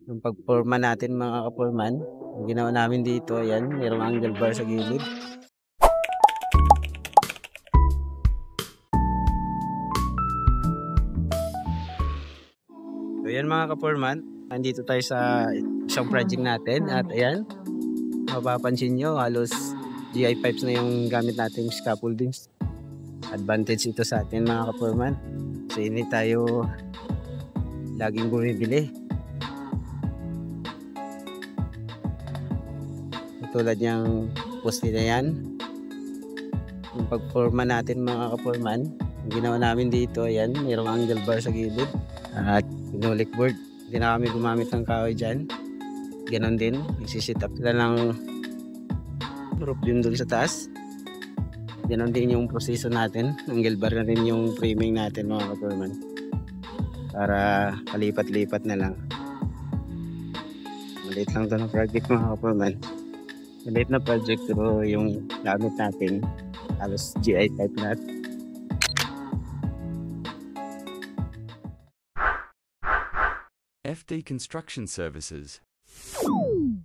Yung pagporma natin mga kaporman, yung ginawa namin dito, ayan, mayroong angle bar sa gilid. So ayan mga kaporman, nandito tayo sa isang project natin at ayan, mapapansin nyo halos GI pipes na yung gamit nating scaffoldings. Advantage ito sa atin mga kaporman. So hindi tayo laging bumibili. Tulad niyang poste na yan. Yung pagforma natin mga kaporman, yung ginawa namin dito, ayan, mayroong angle bar sa gilid. At pinolik board. Hindi na kami gumamit ng kahoy dyan. Ganon din, isi-sit up sila ng roof din doon sa taas. Ganon din yung proseso natin. Angle bar na rin yung framing natin mga kaporman. Para palipat-lipat na lang. Maliit lang ito na project mga kaporman. Maliit na project pero yung gamit natin halos GI type na. FD Construction Services.